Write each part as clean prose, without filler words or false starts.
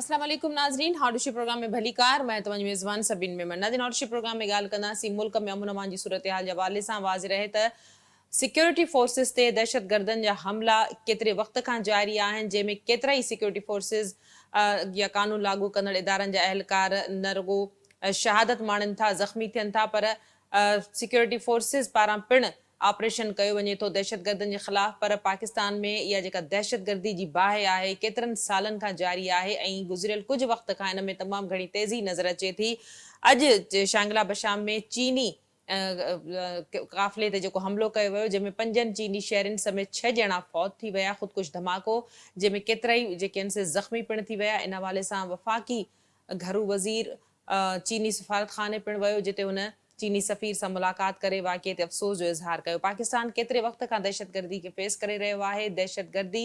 अस्सलाम वालेकुम नाज़रीन, हाडुशी प्रोग्राम में भली कार मैं तव्हांजी मेज़बान सबिन मेमन। नाज़रीन, हाडुशी प्रोग्राम में ॻाल्हि कंदासीं मुल्क में अमन अमान जी सूरत हाल जे हवाले सां। वाज़ रहे त सिक्योरिटी फोर्सिस ते दहशतगर्दनि जा हमला केतिरे वक़्त खां जारी आहिनि, जंहिंमें केतिरा ई सिक्योरिटी फोर्सिस या कानून लागू कंदड़ इदारनि जा अहलकार न रुगो शहादत माणनि था, ज़ख़्मी थियनि था, पर सिक्योरिटी फोर्सिस पारां पिणु ऑपरेशन कयो वञे थो दहशतगर्दनि जे ख़िलाफ़। पर पाकिस्तान में इहा जेका दहशतगर्दी जी बाहि आहे केतिरनि सालनि खां जारी आहे ऐं गुज़िरियल कुझु वक़्त खां इन में तमामु घणी तेज़ी नज़र अचे थी। अॼु शांगला बशाम में चीनी काफ़िले ते जेको हमिलो कयो वियो, जंहिंमें 5 चीनी शहरनि समेत 6 ॼणा फौत थी विया, ख़ुदकुश धमाको जंहिंमें केतिरा ई जेके आहिनि से ज़ख़्मी पिणु थी विया। इन हवाले सां वफ़ाक़ी घरू वज़ीर चीनी सफ़ारतखाने पिणु वियो, जिते हुन चीनी सफ़ीर सां मुलाक़ात करे वाक़िए ते अफ़सोस जो इज़हार कयो। पाकिस्तान केतिरे वक़्त खां दहशतगर्दी खे फेस करे रहियो आहे। दहशतगर्दी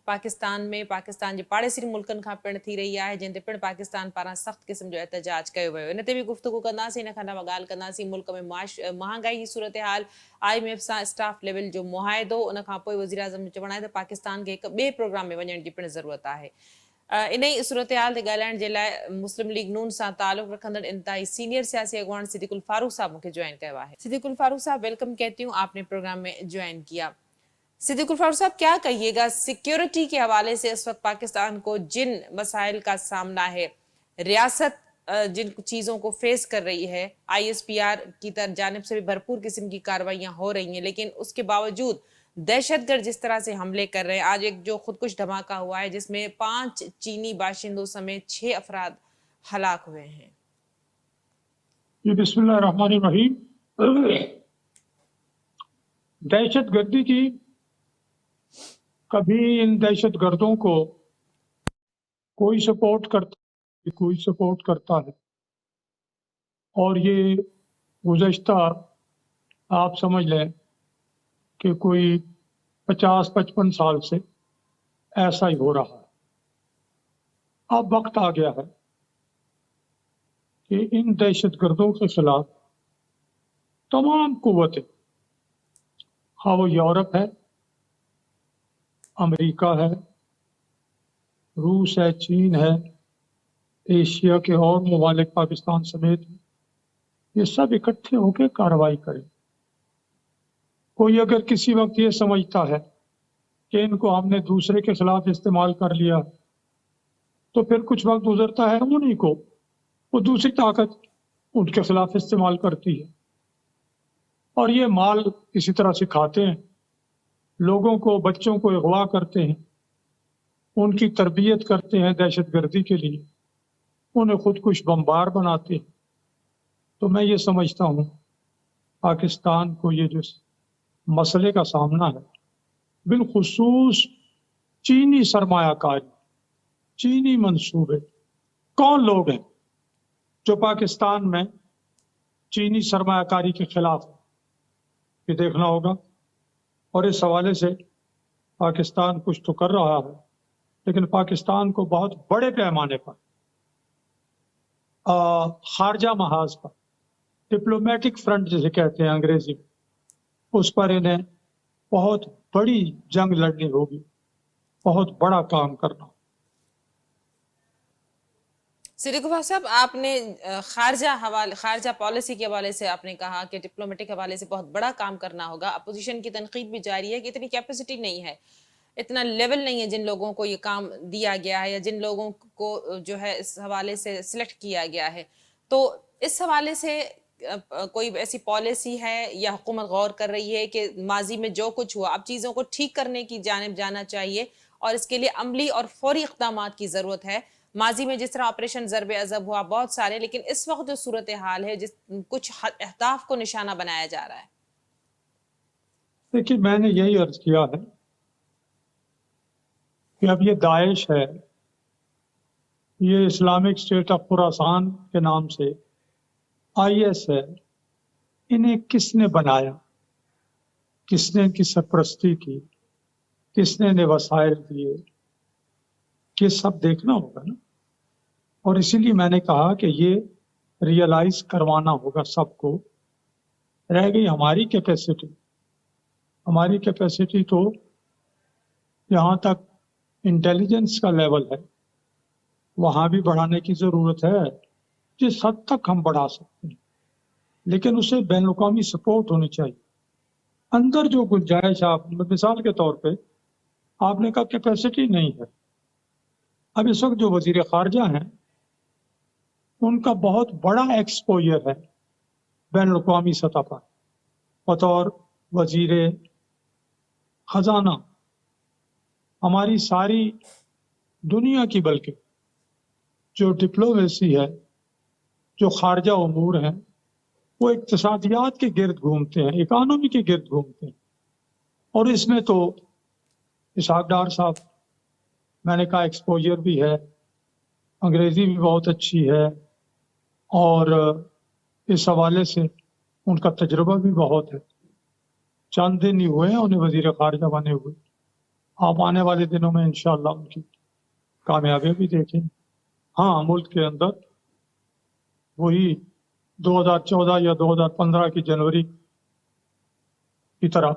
पाकिस्तान में पाकिस्तान जे पाड़ेसी मुल्कनि खां पिणु थी रही आहे, जंहिं ते पिणु पाकिस्तान पारां सख़्त क़िस्म जो एहतजाज कयो वियो। इन ते बि गुफ़्तगू कंदासीं। इन खां अलावा ॻाल्हि कंदासीं मुल्क में महांगाई जी सूरत हाल, IMF सां स्टाफ लेवल जो मुआहिदो। उन खां पोइ वज़ीर आज़म जो चवणु आहे त पाकिस्तान खे हिकु ॿिए प्रोग्राम में वञण जी पिणु ज़रूरत आहे। इन ई सूरत हाल ते ॻाल्हाइण जे लाइ मुस्लिम लीग नून सां ताल्लुक़ रखंदड़ इंतहाई सीनियर सियासी अगवान सिद्दीकुल फारूक साहब मुझे ज्वाइन किया है। सिद्दीकुल फारूक साहब, वेलकम कहती हूँ, आपने प्रोग्राम में ज्वाइन किया। सिद्दीकुल फारूक साहब, क्या कहिएगा सिक्योरिटी के हवाले से इस वक्त पाकिस्तान को जिन मसाइल का सामना है, रियासत जिन चीज़ों को फेस कर रही है, ISPR की जानिब से भी भरपूर किस्म की कार्रवाइयाँ हो रही हैं, लेकिन उसके बावजूद दहशतगर्द जिस तरह से हमले कर रहे हैं, आज एक जो खुदकुश धमाका हुआ है जिसमें 5 चीनी बाशिंदों समेत 6 अफराद हलाक हुए हैं। बिस्मिल्लाहिर्रहमानिर्रहीम। दहशतगर्दी की कभी इन दहशतगर्दों को कोई सपोर्ट करता है, और ये गुज़श्ता आप समझ लें कि कोई 50-55 साल से ऐसा ही हो रहा है। अब वक्त आ गया है कि इन दहशतगर्दों के खिलाफ तमाम कुव्वतें, हाँ वो यूरोप है, अमेरिका है, रूस है, चीन है, एशिया के और ममालिक पाकिस्तान समेत, ये सब इकट्ठे होकर कार्रवाई करें। कोई अगर किसी वक्त ये समझता है कि इनको हमने दूसरे के खिलाफ इस्तेमाल कर लिया, तो फिर कुछ वक्त गुजरता है उन्हीं को वो दूसरी ताकत उनके खिलाफ इस्तेमाल करती है, और ये माल इसी तरह से खाते हैं, लोगों को, बच्चों को अगवा करते हैं, उनकी तरबियत करते हैं दहशतगर्दी के लिए, उन्हें खुदकुश बमबार बनाते हैं। तो मैं ये समझता हूँ पाकिस्तान को ये जो मसले का सामना है, बिलखुसूस चीनी सरमायाकारी, चीनी मंसूबे, कौन लोग हैं जो पाकिस्तान में चीनी सरमायाकारी के खिलाफ, ये देखना होगा। और इस हवाले से पाकिस्तान कुछ तो कर रहा है, लेकिन पाकिस्तान को बहुत बड़े पैमाने पर खारजा महाज पर, डिप्लोमेटिक फ्रंट जिसे कहते हैं अंग्रेजी में, उस पर इन्हें बहुत बड़ी जंग लड़नी होगी, बहुत बड़ा काम करना। सिद्दीकुल साहब, आपने खारजा पॉलिसी के हवाले से आपने कहा कि डिप्लोमेटिक हवाले से बहुत बड़ा काम करना होगा। अपोजिशन की तनकीद भी जारी है कि इतनी कैपेसिटी नहीं है, इतना लेवल नहीं है जिन लोगों को ये काम दिया गया है या जिन लोगों को जो है इस हवाले से सिलेक्ट किया गया है। तो इस हवाले से कोई ऐसी पॉलिसी है या हुकूमत गौर कर रही है कि माजी में जो कुछ हुआ अब चीज़ों को ठीक करने की जानिब जाना चाहिए और इसके लिए अमली और फौरी इक़दाम की ज़रूरत है? माजी में जिस तरह ऑपरेशन ज़रबे अज़ब हुआ बहुत सारे, लेकिन इस वक्त जो सूरत हाल है जिस कुछ अहदाफ को निशाना बनाया जा रहा है। देखिए, मैंने यही अर्ज किया है कि अब ये दाइश है, ये इस्लामिक स्टेट ऑफ खुरासान के नाम से IS है, इन्हें किसने बनाया, किसने इनकी सरपरस्ती की, किसने इन्हें वसाइल दिए, ये सब देखना होगा ना। और इसीलिए मैंने कहा कि ये रियलाइज करवाना होगा सबको। रह गई हमारी कैपेसिटी तो यहाँ तक इंटेलिजेंस का लेवल है वहाँ भी बढ़ाने की ज़रूरत है, जिस हद तक हम बढ़ा सकते हैं, लेकिन उसे बैन अवी सपोर्ट होनी चाहिए। अंदर जो गुंजाइश, आप मिसाल के तौर पे आपने कहा कैपेसिटी नहीं है। अब इस वक्त जो वजीर खारजा हैं उनका बहुत बड़ा एक्सपोजर है बैन अवी सतह पर बतौर वजीर खजाना। हमारी सारी दुनिया की बल्कि जो डिप्लोमेसी है, जो खारजा उमूर हैं, वो इक्तिसादियात के गिर्द घूमते हैं, इकानमी के गिर्द घूमते हैं। और इसमें तो इसहाक डार साहब, मैंने कहा एक्सपोजर भी है, अंग्रेजी भी बहुत अच्छी है, और इस हवाले से उनका तजुर्बा भी बहुत है। चंद दिन ही हुए हैं उन्हें वजीर खारजा बने हुए। आप आने वाले दिनों में इंशाअल्लाह उनकी कामयाबियां भी देखें। हाँ, मुल्क के अंदर वही 2014 या 2015 की जनवरी की तरह,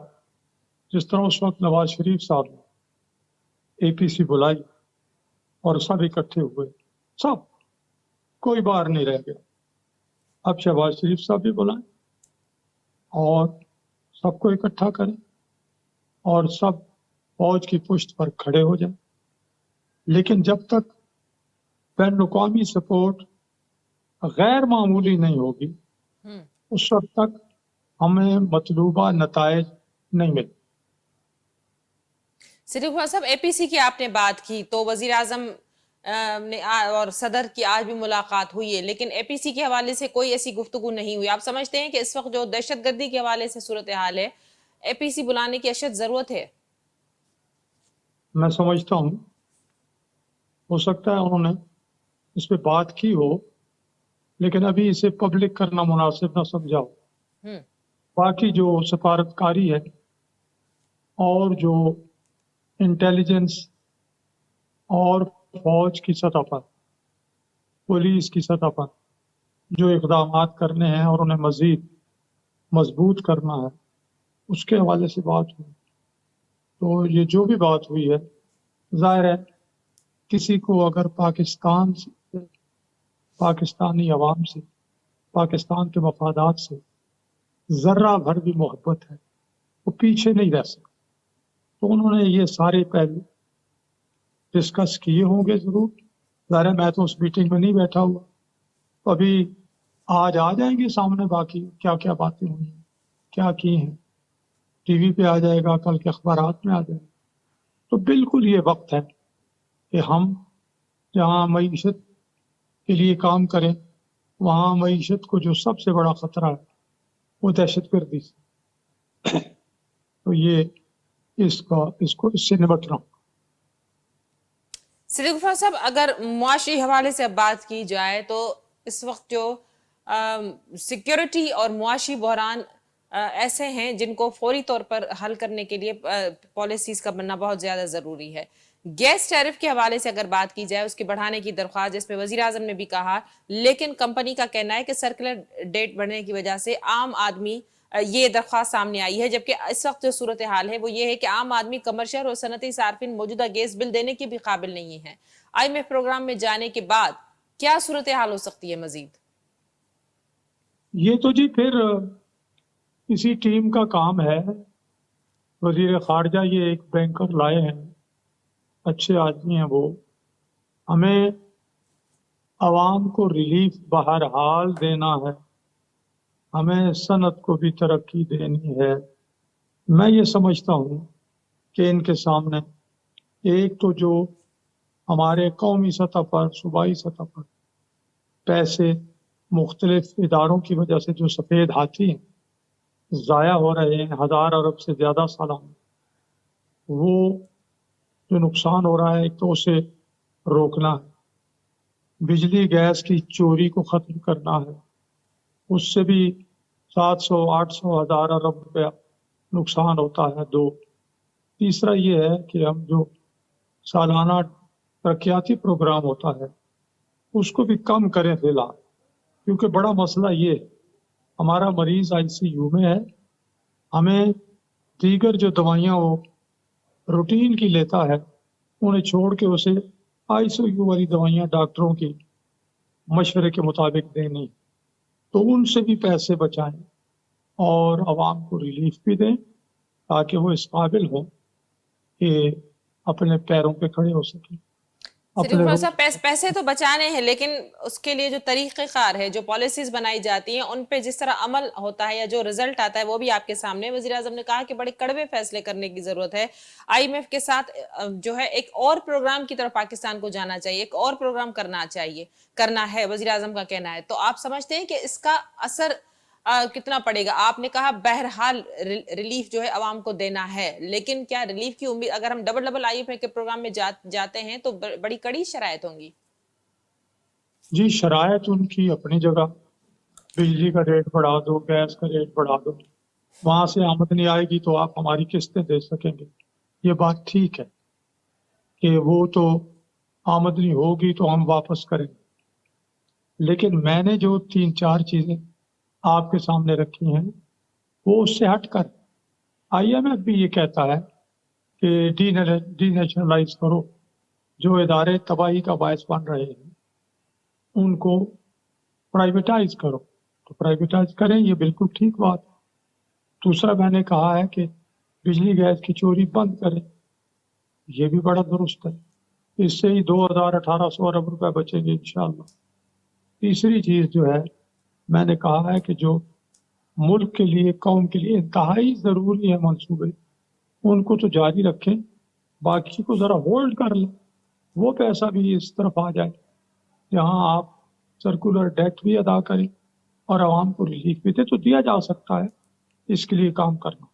जिस तरह उस वक्त नवाज शरीफ साहब ने APC बुलाई और सब इकट्ठे हुए, सब, कोई बाहर नहीं रह गया। अब शहबाज शरीफ साहब भी बुलाएं और सबको इकट्ठा करें और सब फौज की पुष्ट पर खड़े हो जाएं। लेकिन जब तक बैन अवी सपोर्ट गैर मामूली नहीं होगी, उस वक्त तक हमें मतलूबा नताइज नहीं मिले। सिद्दीक उमर साहब, APC की आपने बात की तो वजीर आजम और सदर की आज भी मुलाकात हुई है, लेकिन APC के हवाले से कोई ऐसी गुफ्तगू नहीं हुई। आप समझते हैं कि इस वक्त जो दहशतगर्दी के हवाले से सूरत हाल है, APC बुलाने की अशद जरूरत है? मैं समझता हूँ, हो सकता है उन्होंने इस पे बात की हो, लेकिन अभी इसे पब्लिक करना मुनासिब ना समझा हो। बाकी जो सफारतकारी है और जो इंटेलिजेंस और फौज की सतह पर, पुलिस की सतह पर जो इक़दाम करने हैं और उन्हें मजीद मजबूत करना है, उसके हवाले से बात हुई। तो ये जो भी बात हुई है, जाहिर है किसी को अगर पाकिस्तान से, पाकिस्तानी अवाम से, पाकिस्तान के मफादात से जर्रा भर भी मोहब्बत है, वो पीछे नहीं रह सकते। तो उन्होंने ये सारे पहलू डिस्कस किए होंगे जरूर। ज़ाहिर है मैं तो उस मीटिंग में नहीं बैठा हुआ, तो अभी आज आ जाएंगे सामने बाकी क्या क्या बातें हुई हैं, क्या की हैं, TV पे आ जाएगा, कल के अखबारात में आ जाएगा। तो बिल्कुल ये वक्त है कि हम जहाँ मईशत के लिए काम करें, वहाँ मईशत को जो सबसे बड़ा खतरा है वो दहशतगर्दी से, तो ये इसको इससे निपटना। सिद्दीक उमर साहब, अगर मुआशी हवाले से अब बात की जाए तो इस वक्त जो सिक्योरिटी और मुआशी बहरान ऐसे हैं जिनको फौरी तौर पर हल करने के लिए पॉलिसीज का बनना बहुत ज्यादा जरूरी है। गैस टैरिफ के हवाले से अगर बात की जाए, उसके बढ़ाने की दरख्वास्त जिसपे वजीर आजम ने भी कहा, लेकिन कंपनी का कहना है कि सर्कुलर डेट बढ़ने की वजह से आम आदमी, ये दरख्वास्त सामने आई है, जबकि इस वक्त जो सूरत हाल है वो ये है कि आम आदमी, कमर्शियल और सनती सार्फिन मौजूदा गैस बिल देने के भी काबिल नहीं है। IMF प्रोग्राम में जाने के बाद क्या सूरत हाल हो सकती है मजीद? ये तो जी फिर इसी टीम का काम है। वजीर खारजा ये एक बैंकर लाए हैं, अच्छे आदमी हैं वो। हमें आवाम को रिलीफ बहरहाल देना है, हमें सनत को भी तरक्की देनी है। मैं ये समझता हूँ कि इनके सामने एक तो जो हमारे कौमी सतह पर, सूबाई सतह पर पैसे मुख्तलिफ इदारों की वजह से जो सफ़ेद हाथी हैं ज़ाया हो रहे हैं 1000 अरब से ज़्यादा सालाना, वो जो नुकसान हो रहा है, एक तो उसे रोकना है। बिजली गैस की चोरी को ख़त्म करना है, उससे भी 700, 800, 1000 अरब रुपया नुकसान होता है। दो, तीसरा ये है कि हम जो सालाना तरक्याती प्रोग्राम होता है उसको भी कम करें फिलहाल, क्योंकि बड़ा मसला ये है, हमारा मरीज ICU में है, हमें दीगर जो दवाइयाँ वो रूटीन की लेता है उन्हें छोड़ के उसे ICU वाली दवाइयाँ डॉक्टरों की मशवरे के मुताबिक देनी, तो उनसे भी पैसे बचाएं और आवाम को रिलीफ भी दें ताकि वो इस काबिल हो कि अपने पैरों पे खड़े हो सकें। अपने सिद्दीकुल रोज साहब, पैसे तो बचाने हैं, लेकिन उसके लिए जो तरीक़ेकार है, जो पॉलिसीज बनाई जाती हैं, उन पे जिस तरह अमल होता है या जो रिजल्ट आता है वो भी आपके सामने। वज़ीर आज़म ने कहा कि बड़े कड़वे फैसले करने की जरूरत है। IMF के साथ जो है एक और प्रोग्राम की तरफ पाकिस्तान को जाना चाहिए, एक और प्रोग्राम करना है, वज़ीर आज़म का कहना है। तो आप समझते हैं कि इसका असर कितना पड़ेगा? आपने कहा बहरहाल रिलीफ जो है अवाम को देना है, लेकिन क्या रिलीफ की उम्मीद, अगर हम डबल IMF के प्रोग्राम में जाते हैं तो बड़ी कड़ी शरायत होंगी। जी, शरायत उनकी अपनी जगह, बिजली का रेट बढ़ा दो, गैस का रेट बढ़ा दो, वहां से आमदनी आएगी तो आप हमारी किस्तें दे सकेंगे, ये बात ठीक है कि वो तो आमदनी होगी तो हम वापस करेंगे। लेकिन मैंने जो 3-4 चीजें आपके सामने रखी हैं वो उससे हटकर, IMF भी ये कहता है कि डीनेशनलाइज करो, जो इदारे तबाही का बायस बन रहे हैं उनको प्राइवेटाइज करो, तो प्राइवेटाइज करें, ये बिल्कुल ठीक बात है। दूसरा मैंने कहा है कि बिजली गैस की चोरी बंद करें, ये भी बड़ा दुरुस्त है, इससे ही 2,1800 अरब रुपए बचेंगे इंशाअल्लाह। तीसरी चीज जो है, मैंने कहा है कि जो मुल्क के लिए, कौम के लिए इंतहाई जरूरी है मंसूबे, उनको तो जारी रखें, बाकी को जरा होल्ड कर लें, वो पैसा भी इस तरफ आ जाए जहां आप सर्कुलर डेट भी अदा करें और आवाम को रिलीफ भी दे, तो दिया जा सकता है, इसके लिए काम करना।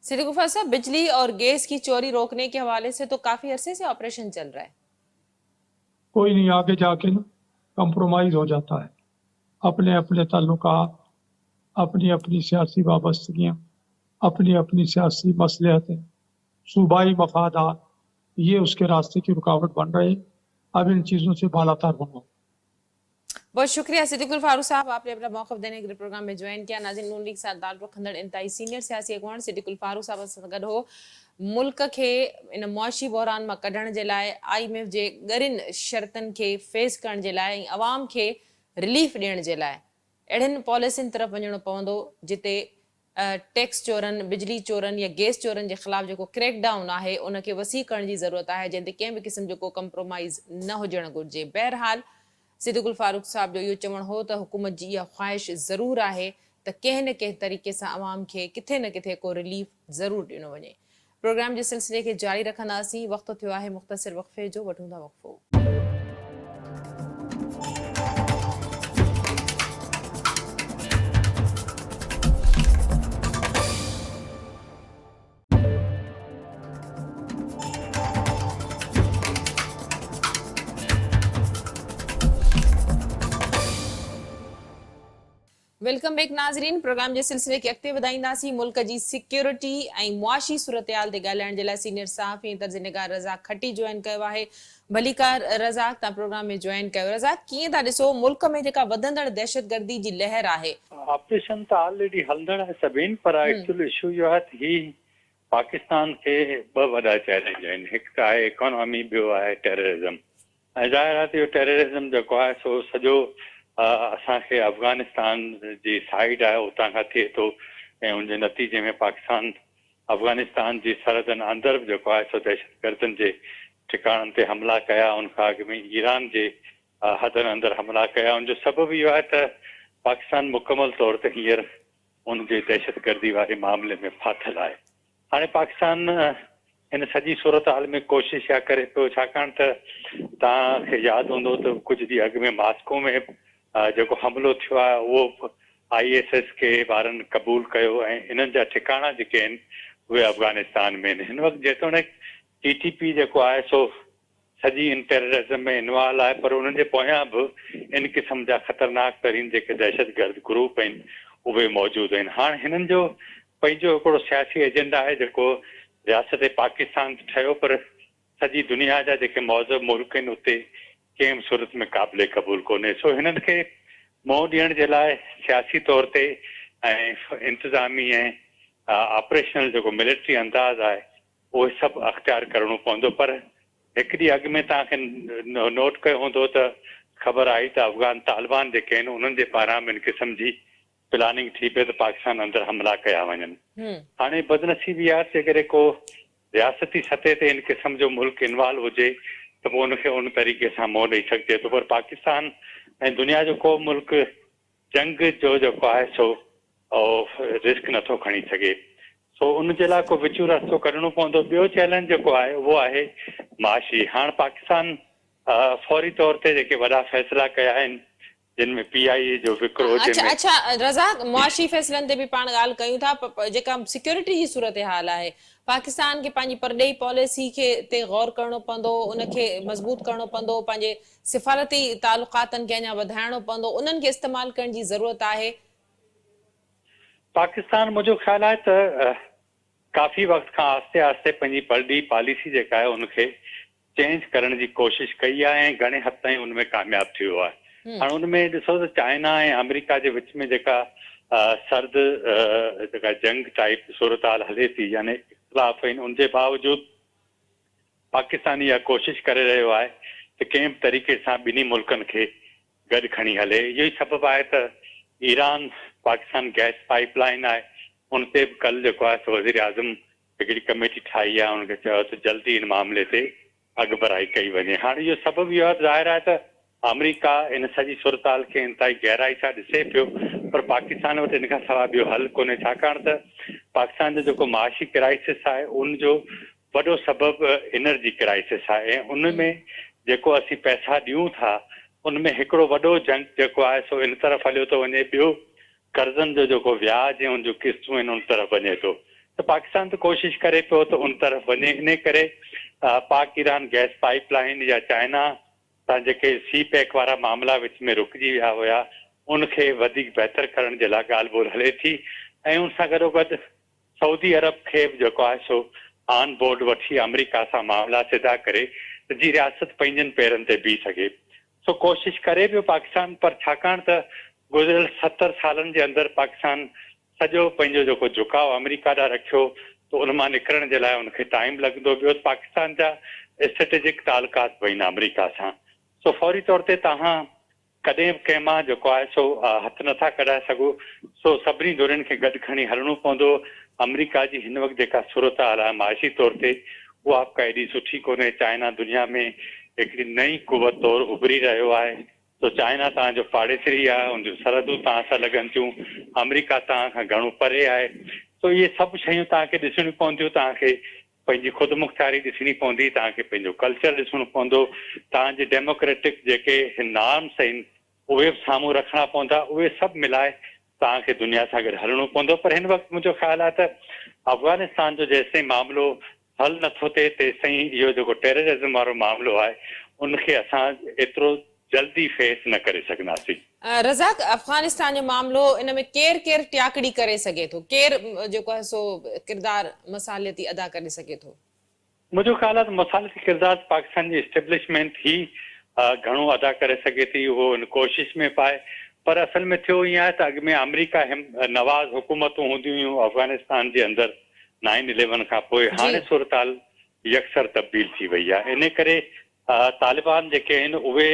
सिद्दीकुल साहब, बिजली और गैस की चोरी रोकने के हवाले से तो काफी अरसे से ऑपरेशन चल रहा है। कोई नहीं, आगे जाके ना कंप्रोमाइज हो जाता है, अपने अपने ताल्लुकात, अपनी अपनी सियासी वाबस्तगियाँ, अपनी अपनी सियासी मसलहतें, सूबाई मफादात, ये उसके रास्ते की रुकावट बन रहे। अब इन चीज़ों से बालातर होना। बहुत शुक्रिया सिद्दीकुल फारूक साहब, आपने अपना मौक़िफ़ देने के लिए प्रोग्राम में ज्वाइन किया। नाज़रीन, नून लीग साथ दाल रखंदड़ इंतहाई सीनियर सियासी अगवान सिद्दीकुल फारूक साहब सां गॾु हो मुल्क के इन मुआशी बहरान मां कढण जे लाइ, IMF जे ॻरियुनि शर्तनि खे फेस करण जे लाइ ऐं अवाम खे रिलीफ ॾियण जे लाइ अहिड़ियुनि पॉलिसियुनि तरफ़ वञणो पवंदो जिते टैक्स चोरनि, बिजली चोरनि या गैस चोरनि जे ख़िलाफ़ जेको क्रैक डाउन आहे उनखे वसी करण जी ज़रूरत आहे, जंहिं ते कंहिं बि क़िस्म जो को कंप्रोमाइज़ न हुजणु घुरिजे। बहरहाल सिद्दीकुल फारूक साहब जो इहो चवणु हो त हुकूमत जी इहा ख़्वाहिश ज़रूरु आहे त कंहिं न कंहिं तरीक़े सां अवाम खे किथे न किथे को रिलीफ ज़रूरु ॾिनो वञे। प्रोग्राम जे सिलसिले खे जारी रखंदासीं। वक़्तु थियो आहे मुख़्तसिर वक़फ़े जो, वठूं था वक़फ़ो। वेलकम बैक नाज़रीन। प्रोग्राम जे सिलसिले खे अॻिते वधाईंदासीं। मुल्क जी सिक्योरिटी ऐं मुआशी सूरतहाल ते ॻाल्हाइण जे लाइ सीनियर सहाफ़ी तर्जुमेगार रज़ाक खटी जॉइन कयो आहे। भलीकार रज़ाक, तव्हां प्रोग्राम में जॉइन कयो। रज़ाक, कीअं था ॾिसो मुल्क में जेका वधंदड़ दहशतगर्दी जी लहर आहे? ऑपरेशन त ऑलरेडी हलंदड़ आहे सभिनि, पर एक्चुअली इशू इहो आहे त ही पाकिस्तान खे ॿ वॾा चैलेंज आहिनि। हिकु त आहे इकोनॉमी, ॿियो आहे टेररिज़म। ऐं ज़ाहिर आहे त इहो टेररिज़म जेको आहे सो सॼो असांखे अफ़गानिस्तान जी साइड आहे उतां खां थिए थो, ऐं उनजे नतीजे में पाकिस्तान अफ़गानिस्तान जी सरहदनि अंदरि बि जेको आहे सो दहशतगर्दनि जे ठिकाणनि ते हमला कया, उनखां अॻु में ईरान जे हदनि अंदरि हमला कया। उनजो सबबु इहो आहे त पाकिस्तान मुकमल तौर ते हींअर उनजे दहशतगर्दी वारे मामले में फाथल आहे। हाणे पाकिस्तान हिन सॼी सूरत हाल में कोशिशि इहा करे पियो, छाकाणि त तव्हांखे यादि हूंदो त कुझु ॾींहं अॻु में मॉस्को में जेको हमिलो थियो आहे उहो ISS के ॿारनि क़बूल कयो, ऐं इन्हनि जा ठिकाणा जेके आहिनि उहे अफ़गानिस्तान में आहिनि। हिन वक़्तु जेतोणीकि TTP जेको आहे सो सॼी इन टेररिज़म में इन्वॉल्व आहे, पर उन्हनि जे पोयां बि इन क़िस्म जा ख़तरनाक तरीन जेके दहशतगर्द ग्रुप आहिनि उहे मौजूदु आहिनि। हाणे हिननि जो पंहिंजो हिकिड़ो सियासी एजेंडा आहे जेको रियासत पाकिस्तान ठहियो, पर सॼी दुनिया जा जेके मौज़ूद मुल्क आहिनि उते कंहिं बि सूरत में क़ाबिले क़बूल कोन्हे। सो हिननि खे मोह ॾियण जे लाइ सियासी तौर ते ऐं इंतिज़ामी ऐं ऑपरेशनल जेको मिलिट्री अंदाज़ आहे उहे सभु अख़्तियार करणो पवंदो। पर हिकु ॾींहुं अॻु में तव्हांखे नोट कयो हूंदो त ख़बर आई त अफ़गान तालिबान जेके आहिनि उन्हनि जे पारां ॿिनि क़िस्म जी प्लानिंग थी पई त पाकिस्तान अंदरि हमला कया वञनि। हाणे बदनसीबी आहे जेकॾहिं को रियासती सतह ते इन क़िस्म जो मुल्क इन्वॉल्व हुजे त पोइ उनखे उन तरीक़े सां मोह ॾेई सघिजे थो, पर पाकिस्तान ऐं दुनिया जो को मुल्क जंग जो जेको आहे सो रिस्क नथो खणी सघे, सो उनजे लाइ को विचूर रस्तो कढणो पवंदो। ॿियो चैलेंज जेको आहे उहो आहे माशी। हाणे पाकिस्तान फौरी तौर ते जेके वॾा फ़ैसिला कया आहिनि जिन में PIA जो विकिरो अच्छा रज़ाक, मुआशी फ़ैसिलनि ते बि पाण ॻाल्हि कयूं था, जेका सिक्योरिटी जी सूरत हाल आहे, पाकिस्तान खे पंहिंजी परॾेही पॉलिसी खे ते गौर करणो पवंदो, उनखे मज़बूत करणो पवंदो, पंहिंजे सिफ़ारती तालुकातनि खे अञा वधाइणो पवंदो, उन्हनि खे इस्तेमालु करण जी ज़रूरत आहे। पाकिस्तान मुंहिंजो ख़्यालु आहे त काफ़ी वक़्त खां आस्ते आस्ते पंहिंजी परॾेही पॉलिसी जेका आहे उनखे चेंज करण जी कोशिश कई आहे ऐं घणे हद ताईं उनमें कामयाबु थियो आहे। हाणे उनमें ॾिसो त चाइना ऐं अमेरिका जे विच में जेका सर्द जेका जंग टाइप सूरत हाल हले थी, यानी इख़्तिलाफ़ आहिनि, उनजे बावजूदि पाकिस्तान इहा कोशिश करे रहियो आहे त कंहिं बि तरीक़े सां ॿिन्ही मुल्कनि खे गॾु खणी हले। इहो ई सबबु आहे त Iran Pakistan gas pipe line आहे, उन ते बि कल्ह जेको आहे सो वज़ीर आज़म हिकिड़ी कमेटी ठाही आहे, उनखे चयो त जल्दी इन मामले ते अॻु बराई कई वञे। हाणे इहो सबबु इहो आहे ज़ाहिर आहे त अमेरिका इन सॼी सूरत हाल खे इंतिहाई गहराई सां ॾिसे पियो, पर पाकिस्तान वटि इन खां सवाइ ॿियो हल कोन्हे, छाकाणि त पाकिस्तान जो जेको माशी क्राइसिस आहे उनजो वॾो सबबु एनर्जी क्राइसिस आहे ऐं उनमें जेको असीं पैसा ॾियूं था उनमें हिकिड़ो वॾो जंग जेको आहे सो इन तरफ़ हलियो थो वञे, ॿियो कर्ज़नि जो जेको व्याज ऐं उन जूं किस्तूं आहिनि उन तरफ़ वञे थो, त पाकिस्तान त कोशिशि करे पियो त उन तरफ़ वञे। इन करे पाक ईरान गैस पाइप लाइन या चाइना सां जेके CPEC वारा मामला विच में रुकिजी विया हुया उनखे वधीक बहितर करण जे लाइ ॻाल्हि ॿोल हले थी ऐं उन सां गॾोगॾु सऊदी अरब खे बि जेको आहे सो ऑन बोर्ड वठी अमेरिका सां मामला सिधा करे त जी रियासत पंहिंजनि पेरनि ते बीह सघे। सो कोशिशि करे पियो पाकिस्तान, पर छाकाणि त गुज़िरियल 70 सालनि जे अंदरि पाकिस्तान सॼो पंहिंजो जेको झुकाव अमेरिका ॾांहुं रखियो त उन मां निकिरण जे लाइ उनखे टाइम लॻंदो। ॿियो पाकिस्तान जा स्ट्रेटेजिक तालुकात बि आहिनि अमेरिका सां, सो फौरी तौर ते तव्हां कॾहिं बि कंहिं मां जेको आहे सो हथु नथा कढाए सघो, सो सभिनी धुरियुनि खे गॾु खणी हलणो पवंदो। अमेरिका जी हिन वक़्तु जेका सूरत हाल आहे माशी तौर ते उहा का एॾी सुठी कोन्हे। चाइना दुनिया में हिकिड़ी नई कुवत तौरु उभरी रहियो आहे, तो चाइना तव्हांजो पाड़ेसरी आहे, उनजूं सरहदूं तव्हां सां लॻनि थियूं, अमेरिका तव्हां खां घणो परे आहे, तो इहे सभु शयूं तव्हांखे ॾिसणियूं पवंदियूं। तव्हांखे पंहिंजी ख़ुदि मुख़्तियारी ॾिसणी पवंदी, तव्हांखे पंहिंजो कल्चर ॾिसणो पवंदो, तव्हांजे डेमोक्रेटिक जेके नॉर्म्स आहिनि उहे बि साम्हूं रखणा पवंदा, उहे सभु मिलाए तव्हांखे दुनिया सां गॾु हलणो पवंदो। पर हिन वक़्तु मुंहिंजो ख़्यालु आहे त अफ़गानिस्तान जो जेसिताईं मामिलो हल नथो थिए तेसिताईं इहो जेको टेररिज़म वारो मामिलो आहे उनखे असां एतिरो जल्दी फेस न करे सघंदासीं। रज़ाक, अफ़गानिस्तान जो मामलो इन में केरु केरु टियाकड़ी करे सघे थो, केरु जेको आहे सो किरदार मसालियती अदा करे सघे थो? मुंहिंजो ख़्यालु आहे त मसालियती किरदार पाकिस्तान जी इस्टेब्लिशमेंट ई घणो अदा करे सघे थी, उहो हिन कोशिश में पाए। पर असल में थियो ईअं आहे त अॻु में अमेरिका नवाज़ हुकूमतूं हूंदियूं हुयूं अफ़गानिस्तान जे अंदरि 9/11 खां पोइ, हाणे सूरत हाल यकसर तब्दील थी वई आहे। इन करे तालिबान जेके आहिनि उहे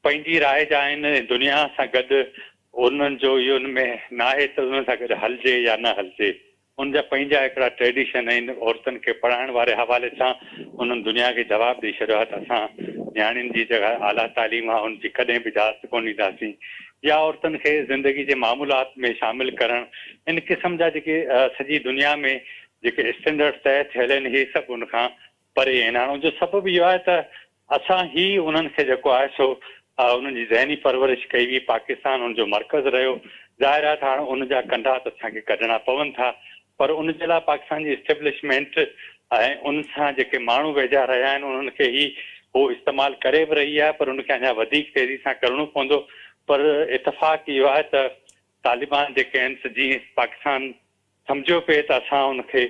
पंहिंजी राय जा आहिनि, दुनिया सां गॾु उन्हनि जो इहो उनमें न आहे त उन्हनि सां गॾु हलिजे या न हलिजे, उनजा पंहिंजा हिकिड़ा ट्रेडिशन आहिनि। औरतुनि खे पढ़ाइण वारे हवाले सां उन्हनि दुनिया खे जवाबु ॾेई छॾियो आहे त असां नियाणियुनि जी जेका आला तालीम आहे उनजी कॾहिं बि इजाज़त कोन ॾींदासीं, या औरतुनि खे ज़िंदगी जे मामूलात में शामिलु करणु, इन क़िस्म जा जेके सॼी दुनिया में जेके स्टैंडर्ड तय थियल आहिनि इहे सभु उनखां परे आहिनि। हाणे उनजो सबबु इहो आहे त असां ई उन्हनि खे जेको आहे सो उन्हनि जी ज़हनी परवरिश कई हुई, पाकिस्तान उनजो मर्कज़ रहियो। ज़ाहिर आहे त हाणे उनजा कंडा त असांखे कढणा पवनि था, पर उनजे लाइ पाकिस्तान जी इस्टेब्लिशमेंट ऐं उन सां जेके माण्हू वेझा रहिया आहिनि उन्हनि खे ई उहो इस्तेमालु करे बि रही आहे, पर उनखे अञा वधीक तेज़ी सां करणो पवंदो। पर इतफ़ाक़ इहो आहे त तालिबान जेके आहिनि जीअं पाकिस्तान सम्झो पिए त असां उनखे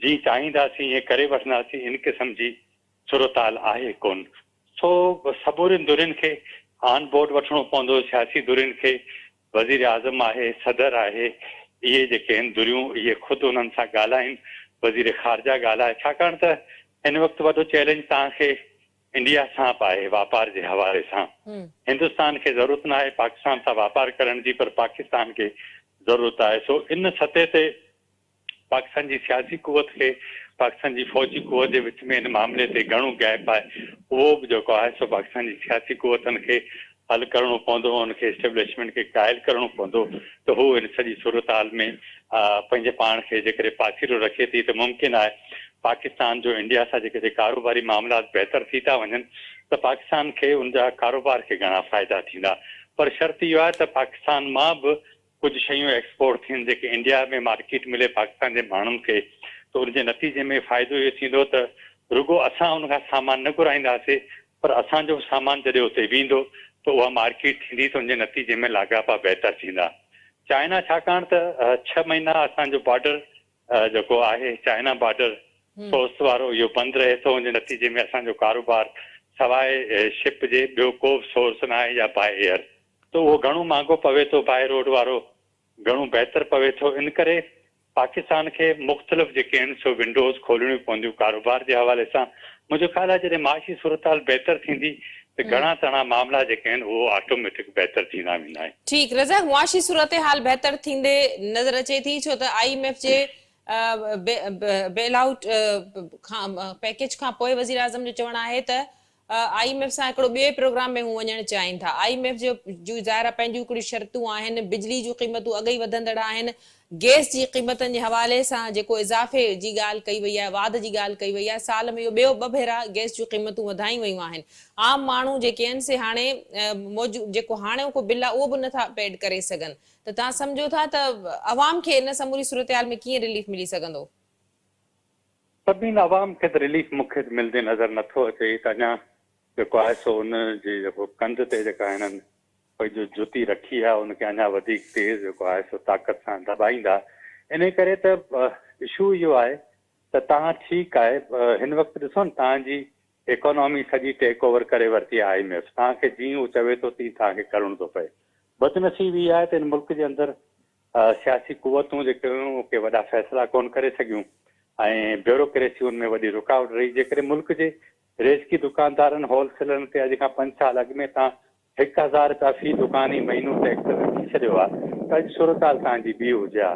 जीअं चाहींदासीं ईअं करे वठंदासीं, इन क़िस्म जी सूरत हाल आहे कोन। सो समूरियुनि धुरियुनि खे ऑन बोर्ड वठिणो पवंदो, सियासी धुरियुनि खे, वज़ीर आज़म आहे, सदर आहे, इहे जेके आहिनि धुरियूं इहे ख़ुदि उन्हनि सां ॻाल्हाइनि, वज़ीर ख़ारजा ॻाल्हाए, छाकाणि त हिन वक़्तु वॾो चैलेंज तव्हांखे इंडिया सां बि आहे वापार जे हवाले सां। हिंदुस्तान खे ज़रूरत न आहे पाकिस्तान सां वापार करण जी, पर पाकिस्तान खे ज़रूरत आहे। सो इन सतह ते पाकिस्तान जी सियासी कुवत खे पाकिस्तान जी फौजी कुवत जे विच में इन मामले ते घणो गैप आहे। उहो बि जेको आहे सो पाकिस्तान जी सियासी कुवतनि खे हल करणो पवंदो, उनखे एस्टेब्लिशमेंट खे क़ाइल करणो पवंदो त हू इन सॼी सूरत हाल में पंहिंजे पाण खे जेकॾहिं पासीरो रखे थी त मुमकिन आहे पाकिस्तान जो इंडिया सां जेके कारोबारी मामला बहितर थी था वञनि त पाकिस्तान खे उनजा कारोबार खे घणा फ़ाइदा थींदा। पर शर्त इहो आहे त पाकिस्तान मां बि कुझु शयूं एक्सपोर्ट थियनि जेके इंडिया में मार्केट मिले पाकिस्तान जे माण्हुनि खे, त उनजे नतीजे में फ़ाइदो इहो थींदो त रुगो असां उनखां सामान न घुराईंदासीं, पर असांजो सामान जॾहिं उते वेंदो त उहा मार्केट थींदी त उनजे नतीजे में लाॻापा बहितर थींदा। चाइना छाकाणि त 6 महीना असांजो बॉर्डर जेको आहे चाइना बॉर्डर सोर्स वारो इहो बंदि रहे थो, उनजे नतीजे में असांजो कारोबार सवाइ शिप जे ॿियो को बि सोर्स न आहे या बाय एयर, त उहो घणो महांगो पवे थो, बाय रोड वारो घणो बहितर पवे थो। इन करे पाकिस्तान खे मुख़्तलिफ़ जेके आहिनि सो विंडोज़ खोलणियूं पवंदियूं कारोबार जे हवाले सां। मुंहिंजो ख़्यालु आहे जॾहिं माशी सूरत हाल बहितर थींदी त घणा तणा मामला जेके आहिनि उहो ऑटोमेटिक बहितर थींदा वेंदा आहिनि। ठीकु रज़ाक, मुआशी सूरत हाल बहितर थींदे नज़र अचे थी, छो त IMF जे बेल आउट पैकेज खां पोइ वज़ीर आज़म जो चवणु आहे त IMF सां हिकिड़ो ॿिए प्रोग्राम में हू वञणु चाहिनि था। IMF जो ज़ाहिर पंहिंजूं हिकिड़ियूं शर्तूं आहिनि, बिजली जूं क़ीमतूं अॻई वधंदड़ आहिनि, गैस जी क़ीमतनि जे हवाले सां जेको इज़ाफ़े जी ॻाल्हि कई वई आहे, वाध जी ॻाल्हि कई वई आहे, साल में इहो ॿियो 2 भेरा गैस जूं क़ीमतूं वधाई वयूं आहिनि। आम माण्हू जेके आहिनि से हाणे मौजूदु जेको हाणे को बिल आहे उहो बि नथा पेड करे सघनि, त तव्हां सम्झो था त अवाम खे इन समूरी सूरत हाल में कीअं रिलीफ मिली सघंदो? सभिनी अवाम खे त रिलीफ मूंखे मिलंदे नज़र नथो अचे। त अञा जेको आहे सो उन जे जेको कंध ते जेका हिननि पंहिंजो जुती रखी आहे उनखे अञा वधीक तेज़ जेको आहे सो ताक़त सां दॿाईंदा। इन करे त इशू इहो आहे त तव्हां ठीकु आहे हिन वक़्तु ॾिसो न तव्हांजी इकोनॉमी सॼी टेक ओवर करे वरिती आहे IMF, तव्हांखे जीअं उहो चवे थो तीअं तव्हांखे करिणो थो पए। बदनसीबी इहा आहे त हिन मुल्क जे अंदरि सियासी कुवतूं जेके हुयूं उहे वॾा फ़ैसिला कोन करे सघियूं ऐं ब्यूरोक्रेसी उनमें वॾी रुकावट रही, जेकॾहिं मुल्क जे रेज़की दुकानदारनि होलसेलरनि ते अॼु खां 5 साल अॻु में तव्हां 1000 रुपया फी दुकान ई महीनो टैक्स रखी छॾियो आहे त अॼु सूरत हाल तव्हांजी ॿी हुजे हा।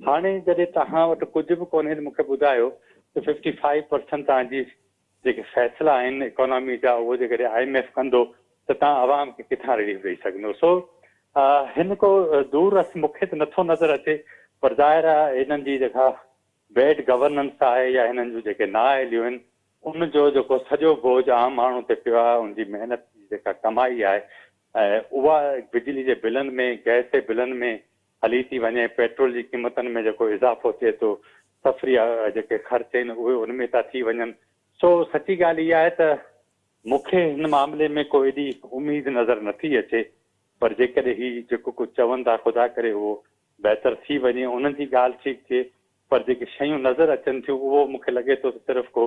हाणे जॾहिं तव्हां वटि कुझु बि कोन्हे मूंखे ॿुधायो त 55% तव्हांजी जेके फ़ैसिला आहिनि इकोनॉमी जा उहो जेकॾहिं IMF कंदो त तव्हां आवाम खे किथां रिलीफ ॾेई सघंदो। सो हिन को दूर रस मूंखे त नथो नज़र अचे, पर ज़ाहिर आहे हिननि जी जेका बैड गवर्नेंस आहे या हिननि जूं जेके नाअहलियूं आहिनि उनजो जेको सॼो बोझ आम माण्हू ते पियो आहे, उनजी महिनत जी जेका कमाई आहे ऐं उहा बिजली जे बिलनि में गैस जे बिलनि में हली थी वञे, पेट्रोल जी क़ीमतनि में जेको इज़ाफ़ो थिए थो, सफ़री जेके ख़र्च आहिनि उहे उनमें था थी वञनि। सो सची ॻाल्हि इहा आहे त मूंखे हिन मामले में कोई एॾी उमेद नज़र नथी अचे, पर जेकॾहिं ही जेको कुझु चवनि था ख़ुदा करे उहो बहितर थी वञे, उन्हनि जी ॻाल्हि ठीकु थिए, पर जेके शयूं नज़र अचनि थियूं उहो मूंखे लॻे थो त सिर्फ़ु को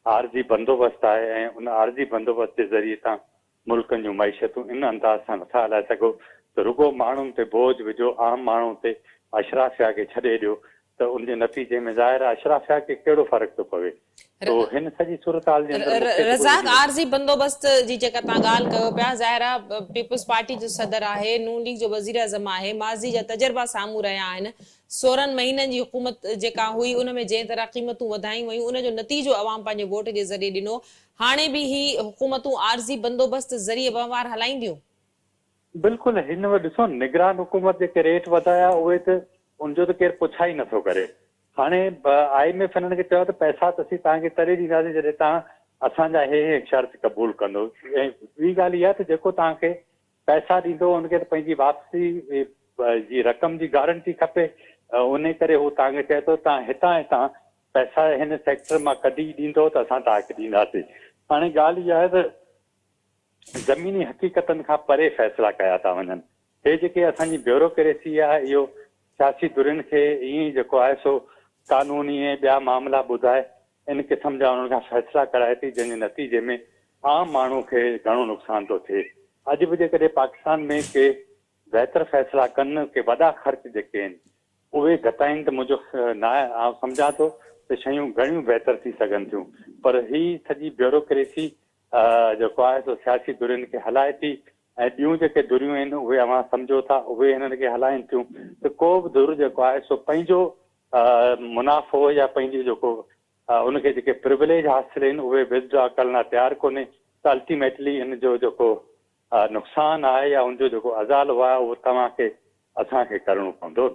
आरज़ी बंदोबस्तु आहे ऐं उन आरज़ी बंदोबस्त जे ज़रिए तव्हां मुल्कनि जूं मईशतूं इन अंदाज़ सां नथा हलाए सघो त रुगो माण्हुनि ते बोझ विझो, आम माण्हू ते अशराफिया खे छॾे ॾियो त उनजे नतीजे में ज़ाहिर आहे अशराफिया खे कहिड़ो फ़र्क़ु थो पवे। तो हिन सॼी सूरत हाल जे अंदरि रज़ाक, आरज़ी बंदोबस्त जी जेका तव्हां ॻाल्हि कयो पिया, ज़ाहिर आहे पीपल्स पार्टी जो सदर आहे, नून लीग जो वज़ीर आज़म आहे, माज़ी जा तजर्बा साम्हूं रहिया आहिनि। 16 महीननि जी हुकूमत जेका हुई उनमें जंहिं तरह क़ीमतूं वधायूं वयूं उनजो नतीजो अवाम पंहिंजे वोट जे ज़रिए ॾिनो। हाणे बि ही हुकूमतूं आरज़ी बंदोबस्त ज़रिए वहिंवार हलाईंदियूं? बिल्कुलु हिन वटि ॾिसो निगरान हुकूमत जेके रेट वधाया उहे त उनजो त केरु पुछा ई नथो करे। हाणे IMF हिननि खे चयो त पैसा त असीं तव्हांखे तॾहिं ॾींदासीं जॾहिं तव्हां असांजा हे शर्त क़बूल कंदो। ऐं ॿी ॻाल्हि इहा त जेको तव्हांखे पैसा ॾींदो उनखे त पंहिंजी वापसी जी रक़म जी गारंटी खपे, उन करे हू तव्हांखे चए थो तव्हां हितां पैसा हिन सेक्टर मां कढी ॾींदो त असां तव्हांखे ॾींदासीं। हाणे ॻाल्हि इहा आहे त ज़मीनी हक़ीक़तनि खां परे फ़ैसिला कया था वञनि। हे जेके असांजी ब्यूरोक्रेसी आहे इहो सियासी धुरियुनि खे ईअं ई जेको आहे सो कानूनी ऐं ॿिया मामला ॿुधाए इन क़िस्म जा उन्हनि खां फ़ैसिला कराए थी, जंहिंजे नतीजे में आम माण्हू खे घणो नुक़सान थो थिए। अॼु बि जेकॾहिं पाकिस्तान में के बहितर फ़ैसिला कनि, के वॾा ख़र्च जेके आहिनि उहे घटाइनि त मुंहिंजो न आहे, सम्झां थो त शयूं घणियूं बहितर थी सघनि थियूं, पर ही सॼी ब्यूरोक्रेसी जेको आहे सो सियासी धुरियुनि खे हलाए थी ऐं ॿियूं जेके धुरियूं आहिनि उहे अवां सम्झो था उहे हिननि खे हलाइनि थियूं त को बि धुर जेको आहे सो पंहिंजो मुनाफ़ो या पंहिंजी जेको उनखे जेके प्रिविलेज हासिल आहिनि उहे विदड्रॉ करण लाइ तयारु कोन्हे त अल्टीमेटली इन जो जेको नुक़सानु आहे या उनजो जेको अज़ालो आहे उहो तव्हांखे असांखे करिणो पवंदो।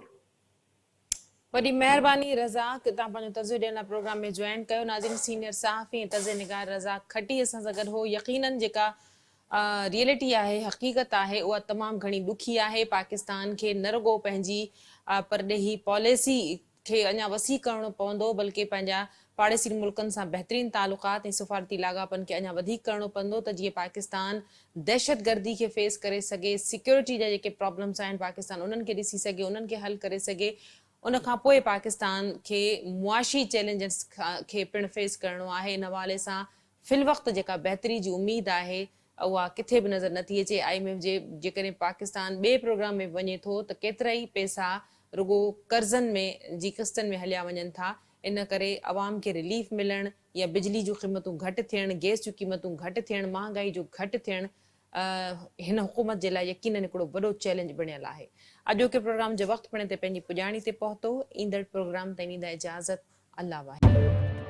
वॾी महिरबानी रज़ाक, तव्हां पंहिंजो तज़ो ॾियण लाइ प्रोग्राम में जॉइन कयो। नाज़रीन, सीनियर सहाफ़ी ऐं तज़े निगार रज़ाक खटी असां सां गॾु हो। यकीनन जेका रियलिटी आहे, हक़ीक़त आहे, उहा तमामु घणी ॾुखी आहे। पाकिस्तान खे न रुॻो पंहिंजी परॾेही पॉलिसी खे अञा वसी करणो पवंदो, बल्कि पंहिंजा पाड़ेसी मुल्कनि सां बहितरीन तालुक़ात ऐं सफ़ारती लाॻापनि खे अञा वधीक करणो पवंदो त जीअं पाकिस्तान दहशतगर्दी खे फेस करे सघे, सिक्योरिटी जा जेके प्रॉब्लम्स आहिनि पाकिस्तान उन्हनि खे ॾिसी सघे, उन्हनि खे हल करे सघे। उन खां पोइ पाकिस्तान खे मुआशी चैलेंजिस खे पिणु फेस करणो आहे। इन हवाले सां फ़िलवक़्तु जेका बहितरी जी उमेदु आहे उहा किथे बि नज़र नथी अचे। IMF जे जेकॾहिं पाकिस्तान ॿिए प्रोग्राम में वञे थो त केतिरा ई पैसा रुॻो कर्ज़नि में जी क़िस्तनि में हलिया वञनि था। इन करे अवाम खे रिलीफ मिलणु या बिजली जूं क़ीमतूं घटि थियणु, गैस जूं क़ीमतूं घटि थियणु, महांगाई जो घटि थियणु हिन हुकूमत जे लाइ यकीनन हिकिड़ो वॾो चैलेंज बणियल आहे। अॼोके प्रोग्राम जो वक़्तु पिण ते पंहिंजी पुॼाणी ते पहुतो। ईंदड़ प्रोग्राम ताईं ॾींदा इजाज़त। अल्लाह वाहिद।